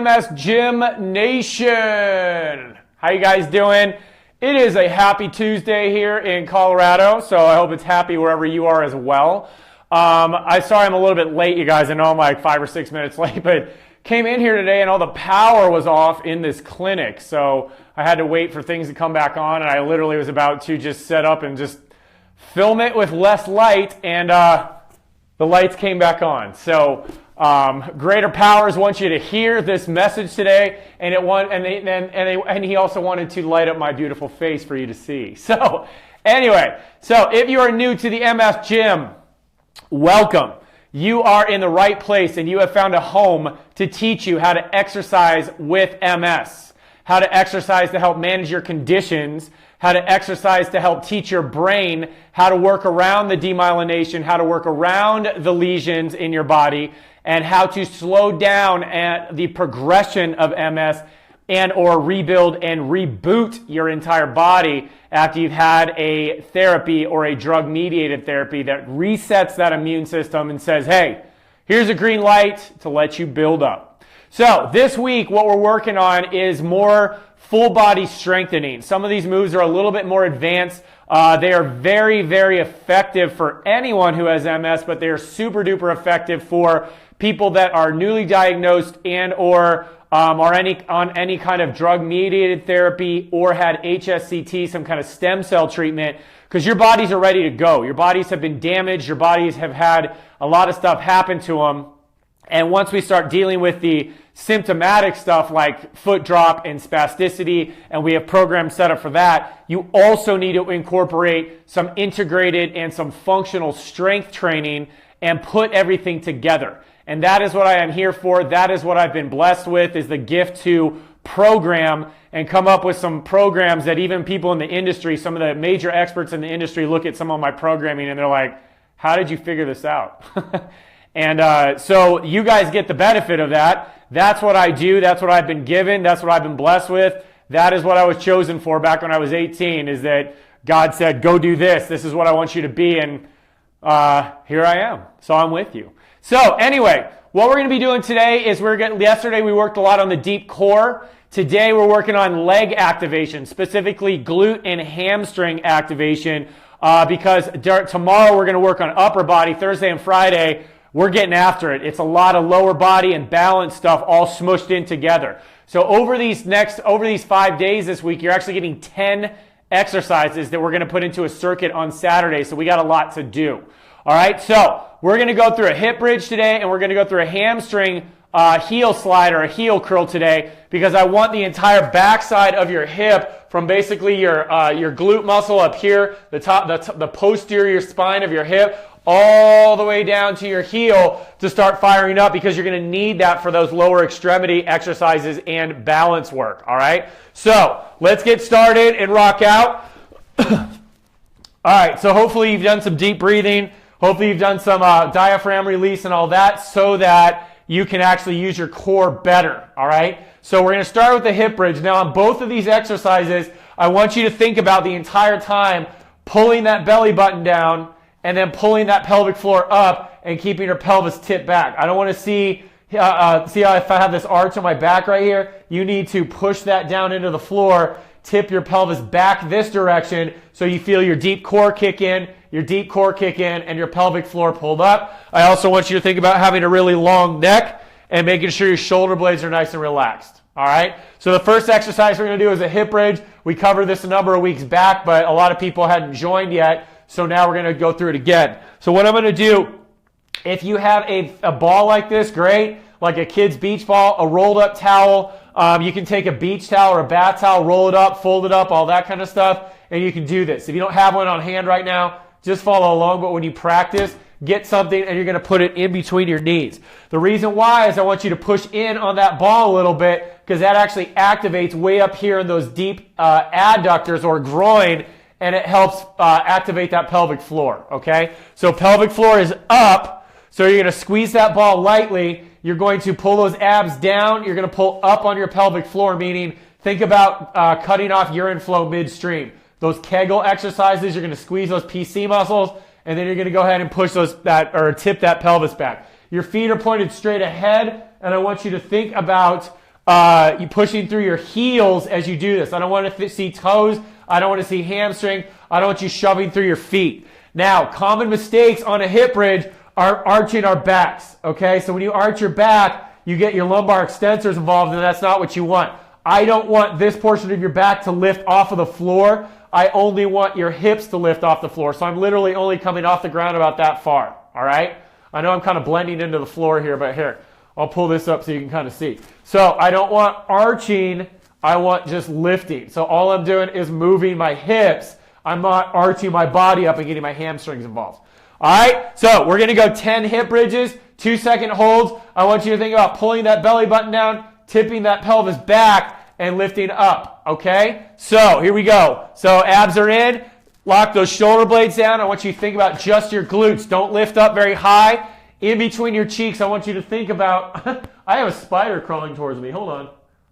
MS Gym Nation. How you guys doing? It is a happy Tuesday here in Colorado, so I hope it's happy wherever you are as well. Sorry I'm a little bit late, you guys. I know I'm like 5 or 6 minutes late, but came in here today and all the power was off in this clinic, so I had to wait for things to come back on, and I literally was about to just set up and just film it with less light, and the lights came back on. So Greater Powers wants you to hear this message today, and he also wanted to light up my beautiful face for you to see. So anyway, so if you are new to the MS Gym, welcome. You are in the right place, and you have found a home to teach you how to exercise with MS, how to exercise to help manage your conditions, how to exercise to help teach your brain how to work around the demyelination, how to work around the lesions in your body, and how to slow down at the progression of MS and or rebuild and reboot your entire body after you've had a therapy or a drug-mediated therapy that resets that immune system and says, hey, here's a green light to let you build up. So this week, what we're working on is more full body strengthening. Some of these moves are a little bit more advanced. They are very, very effective for anyone who has MS, but they are super duper effective for people that are newly diagnosed and or are on any kind of drug-mediated therapy or had HSCT, some kind of stem cell treatment, because your bodies are ready to go. Your bodies have been damaged. Your bodies have had a lot of stuff happen to them. And once we start dealing with the symptomatic stuff like foot drop and spasticity, and we have programs set up for that, you also need to incorporate some integrated and some functional strength training and put everything together. And that is what I am here for. That is what I've been blessed with, is the gift to program and come up with some programs that even people in the industry, some of the major experts in the industry, look at some of my programming and they're like, how did you figure this out? And so you guys get the benefit of that. That's what I do. That's what I've been given. That's what I've been blessed with. That is what I was chosen for back when I was 18, is that God said, go do this. This is what I want you to be. And here I am. So I'm with you. So anyway, what we're going to be doing today is yesterday we worked a lot on the deep core. Today we're working on leg activation, specifically glute and hamstring activation, because tomorrow we're going to work on upper body. Thursday and Friday, we're getting after it. It's a lot of lower body and balance stuff all smushed in together. So over these 5 days this week, you're actually getting 10 exercises that we're going to put into a circuit on Saturday. So we got a lot to do. All right, so we're going to go through a hip bridge today, and we're going to go through a hamstring heel slide or a heel curl today, because I want the entire backside of your hip, from basically your glute muscle up here, the posterior spine of your hip, all the way down to your heel to start firing up, because you're going to need that for those lower extremity exercises and balance work. All right, so let's get started and rock out. All right, so hopefully you've done some deep breathing. Hopefully you've done some diaphragm release and all that, so that you can actually use your core better, all right? So we're going to start with the hip bridge. Now on both of these exercises, I want you to think about the entire time pulling that belly button down and then pulling that pelvic floor up and keeping your pelvis tipped back. I don't want to see how if I have this arch on my back right here, you need to push that down into the floor, tip your pelvis back this direction so you feel your deep core kick in, and your pelvic floor pulled up. I also want you to think about having a really long neck and making sure your shoulder blades are nice and relaxed. All right? So the first exercise we're going to do is a hip bridge. We covered this a number of weeks back, but a lot of people hadn't joined yet, so now we're going to go through it again. So what I'm going to do, if you have a ball like this, great, like a kid's beach ball, a rolled up towel, you can take a beach towel or a bath towel, roll it up, fold it up, all that kind of stuff, and you can do this. If you don't have one on hand right now, just follow along, but when you practice, get something and you're going to put it in between your knees. The reason why is I want you to push in on that ball a little bit, because that actually activates way up here in those deep adductors or groin, and it helps activate that pelvic floor, okay? So pelvic floor is up, so you're going to squeeze that ball lightly. You're going to pull those abs down. You're going to pull up on your pelvic floor, meaning think about cutting off urine flow midstream. Those Kegel exercises, you're going to squeeze those PC muscles, and then you're going to go ahead and push tip that pelvis back. Your feet are pointed straight ahead, and I want you to think about you pushing through your heels as you do this. I don't want to see toes. I don't want to see hamstring. I don't want you shoving through your feet. Now, common mistakes on a hip bridge are arching our backs, okay? So when you arch your back, you get your lumbar extensors involved, and that's not what you want. I don't want this portion of your back to lift off of the floor. I only want your hips to lift off the floor. So I'm literally only coming off the ground about that far, all right? I know I'm kind of blending into the floor here, but here, I'll pull this up so you can kind of see. So I don't want arching, I want just lifting. So all I'm doing is moving my hips. I'm not arching my body up and getting my hamstrings involved. All right, so we're going to go 10 hip bridges, 2-second holds. I want you to think about pulling that belly button down, tipping that pelvis back, and lifting up, okay? So here we go. So abs are in. Lock those shoulder blades down. I want you to think about just your glutes. Don't lift up very high. In between your cheeks, I want you to think about, I have a spider crawling towards me. Hold on.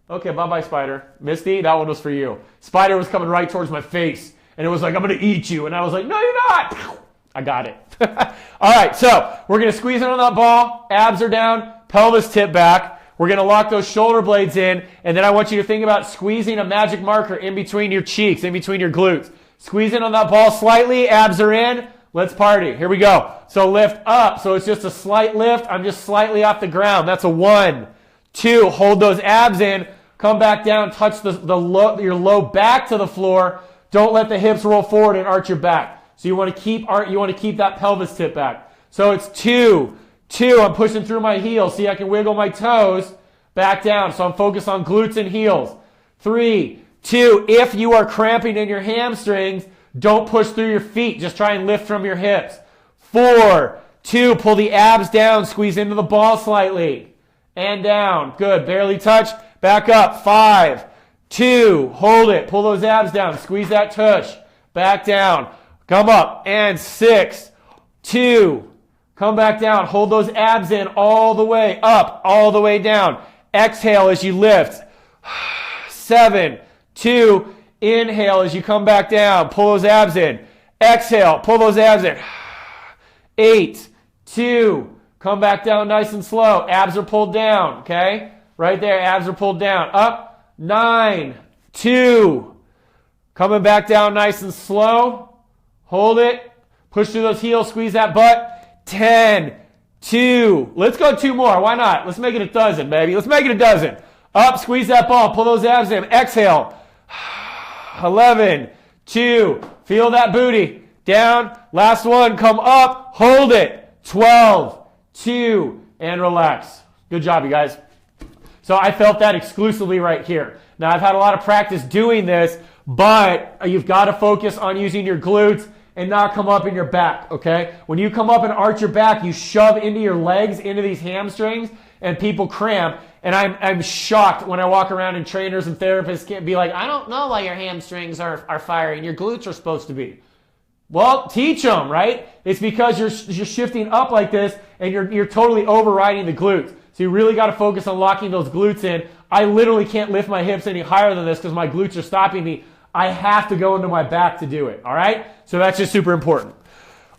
Okay, bye-bye, spider. Misty, that one was for you. Spider was coming right towards my face. And it was like, I'm going to eat you. And I was like, no, you're not. I got it. All right, so we're going to squeeze in on that ball. Abs are down. Pelvis tip back. We're going to lock those shoulder blades in. And then I want you to think about squeezing a magic marker in between your cheeks, in between your glutes. Squeeze in on that ball slightly. Abs are in. Let's party. Here we go. So lift up. So it's just a slight lift. I'm just slightly off the ground. That's a 1, 2. Hold those abs in. Come back down. Touch your low back to the floor. Don't let the hips roll forward and arch your back. So you want to keep that pelvis tip back. So it's 2, 2. I'm pushing through my heels. See, I can wiggle my toes back down. So I'm focused on glutes and heels. 3, 2. If you are cramping in your hamstrings, don't push through your feet. Just try and lift from your hips. 4, 2. Pull the abs down. Squeeze into the ball slightly. And down. Good. Barely touch. Back up. 5, 2. Hold it. Pull those abs down. Squeeze that tush. Back down. Come up. And 6, 2. Come back down. Hold those abs in all the way up, all the way down. Exhale as you lift. 7, 2. Inhale as you come back down. Pull those abs in. Exhale. Pull those abs in. 8, 2. Come back down nice and slow. Abs are pulled down. Okay? Right there. Abs are pulled down. Up. 9, 2. Coming back down nice and slow. Hold it. Push through those heels. Squeeze that butt. 10, 2. Let's go 2 more. Why not? Let's make it a dozen, baby. Let's make it a dozen. Up. Squeeze that ball. Pull those abs in. Exhale. 11, 2. Feel that booty. Down. Last one. Come up. Hold it. 12, 2. And relax. Good job, you guys. So I felt that exclusively right here. Now, I've had a lot of practice doing this, but you've got to focus on using your glutes and not come up in your back, okay? When you come up and arch your back, you shove into your legs, into these hamstrings, and people cramp. And I'm shocked when I walk around and trainers and therapists can't be like, I don't know why your hamstrings are firing. Your glutes are supposed to be. Well, teach them, right? It's because you're shifting up like this, and you're totally overriding the glutes. So you really got to focus on locking those glutes in. I literally can't lift my hips any higher than this because my glutes are stopping me. I have to go into my back to do it, all right? So that's just super important.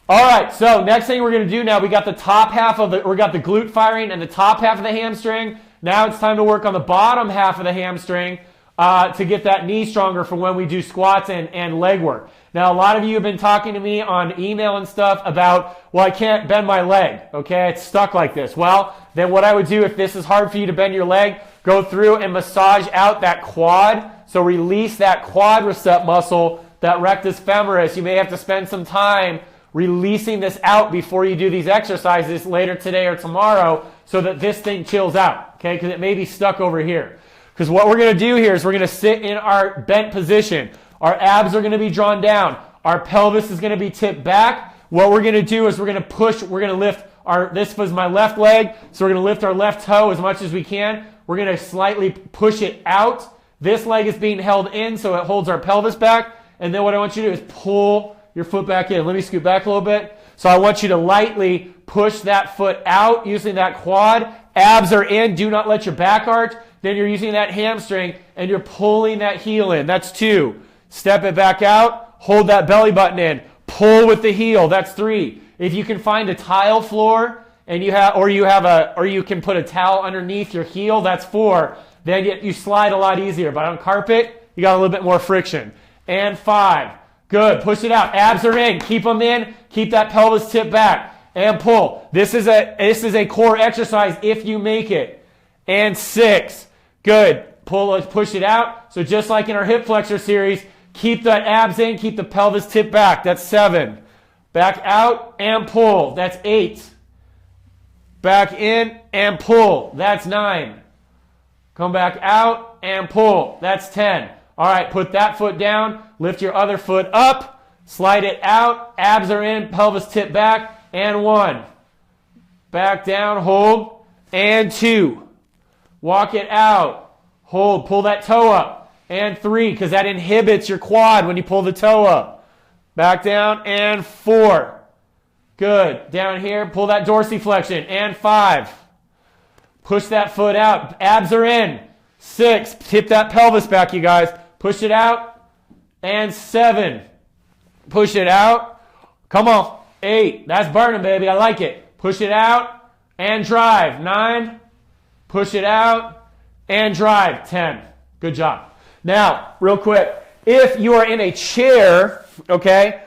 All right, so next thing we're going to do now, we got the glute firing and the top half of the hamstring. Now it's time to work on the bottom half of the hamstring to get that knee stronger for when we do squats and leg work. Now, a lot of you have been talking to me on email and stuff about, well, I can't bend my leg, okay? It's stuck like this. Well, then what I would do if this is hard for you to bend your leg, go through and massage out that quad. So release that quadricep muscle, that rectus femoris. You may have to spend some time releasing this out before you do these exercises later today or tomorrow so that this thing chills out, okay? Because it may be stuck over here. Because what we're going to do here is we're going to sit in our bent position. Our abs are going to be drawn down. Our pelvis is going to be tipped back. What we're going to do is we're going to lift this was my left leg, so we're going to lift our left toe as much as we can. We're going to slightly push it out. This leg is being held in, so it holds our pelvis back. And then what I want you to do is pull your foot back in. Let me scoot back a little bit. So I want you to lightly push that foot out using that quad. Abs are in. Do not let your back arch. Then you're using that hamstring, and you're pulling that heel in. That's 2. Step it back out. Hold that belly button in. Pull with the heel. That's 3. If you can find a tile floor and you can put a towel underneath your heel, that's 4. then you slide a lot easier. But on carpet, you got a little bit more friction. And 5. Good. Push it out. Abs are in. Keep them in. Keep that pelvis tip back. And pull. This is a core exercise if you make it. And 6. Good. Push it out. So just like in our hip flexor series, keep that abs in. Keep the pelvis tip back. That's 7. Back out and pull. That's 8. Back in and pull. That's 9. Come back out and pull. That's 10. All right, put that foot down. Lift your other foot up. Slide it out. Abs are in. Pelvis tip back. And 1. Back down. Hold. And 2. Walk it out. Hold. Pull that toe up. And 3, because that inhibits your quad when you pull the toe up. Back down. And 4. Good. Down here. Pull that dorsiflexion. And 5. Push that foot out. Abs are in. 6. Tip that pelvis back, you guys. Push it out. And 7. Push it out. Come on. 8. That's burning, baby. I like it. Push it out and drive. 9. Push it out and drive. 10. Good job. Now, real quick, if you are in a chair, okay,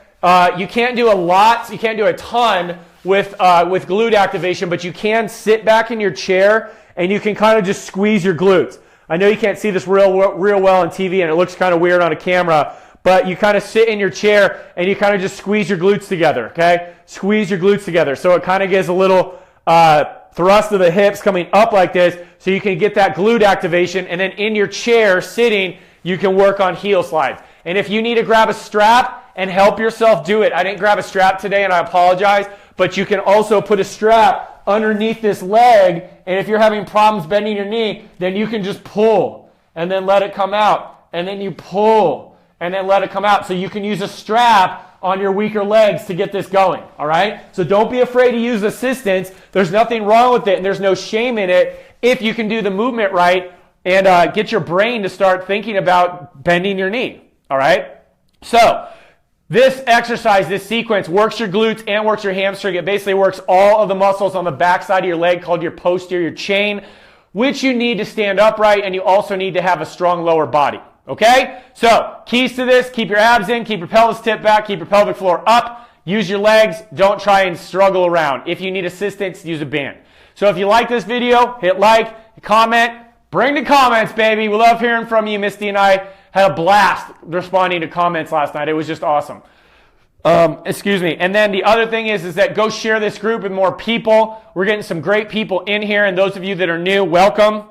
you can't do a lot, you can't do a ton with glute activation, but you can sit back in your chair and you can kind of just squeeze your glutes. I know you can't see this real well on TV and it looks kind of weird on a camera, but you kind of sit in your chair and you kind of just squeeze your glutes together, okay? Squeeze your glutes together. So it kind of gives a little thrust of the hips coming up like this so you can get that glute activation, and then in your chair sitting, you can work on heel slides. And if you need to grab a strap and help yourself do it, I didn't grab a strap today and I apologize, but you can also put a strap underneath this leg, and if you're having problems bending your knee, then you can just pull and then let it come out, and then you pull and then let it come out. So you can use a strap on your weaker legs to get this going, all right? So don't be afraid to use assistance. There's nothing wrong with it, and there's no shame in it if you can do the movement right and get your brain to start thinking about bending your knee, all right? So this exercise, this sequence, works your glutes and works your hamstring. It basically works all of the muscles on the back side of your leg called your posterior chain, which you need to stand upright, and you also need to have a strong lower body. Okay? So, keys to this: keep your abs in, keep your pelvis tip back, keep your pelvic floor up, use your legs, don't try and struggle around. If you need assistance, use a band. So if you like this video, hit like, comment, bring the comments, baby. We love hearing from you. Misty and I had a blast responding to comments last night. It was just awesome. Excuse me. And then the other thing is that go share this group with more people. We're getting some great people in here, and those of you that are new, welcome.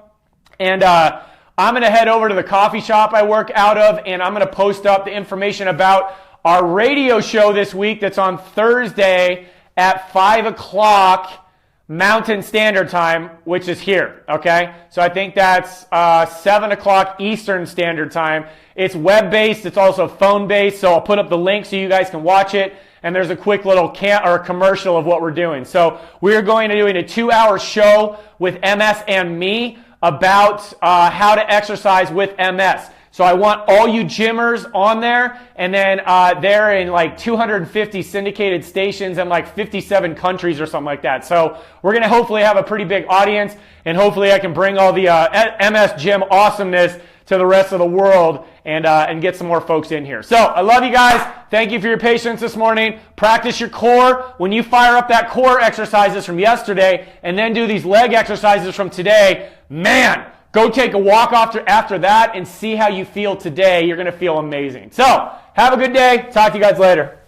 And I'm going to head over to the coffee shop I work out of, and I'm going to post up the information about our radio show this week that's on Thursday at 5 o'clock Mountain Standard Time, which is here, okay? So I think that's 7 o'clock Eastern Standard Time. It's web-based. It's also phone-based, so I'll put up the link so you guys can watch it, and there's a quick little commercial of what we're doing. So we're going to be doing a 2-hour show with MS and me about how to exercise with MS. So I want all you gymmers on there, and then they're in like 250 syndicated stations in like 57 countries or something like that. So we're going to hopefully have a pretty big audience, and hopefully I can bring all the MS gym awesomeness to the rest of the world and get some more folks in here. So I love you guys. Thank you for your patience this morning. Practice your core. When you fire up that core exercises from yesterday and then do these leg exercises from today, man, go take a walk after that and see how you feel today. You're going to feel amazing. So have a good day. Talk to you guys later.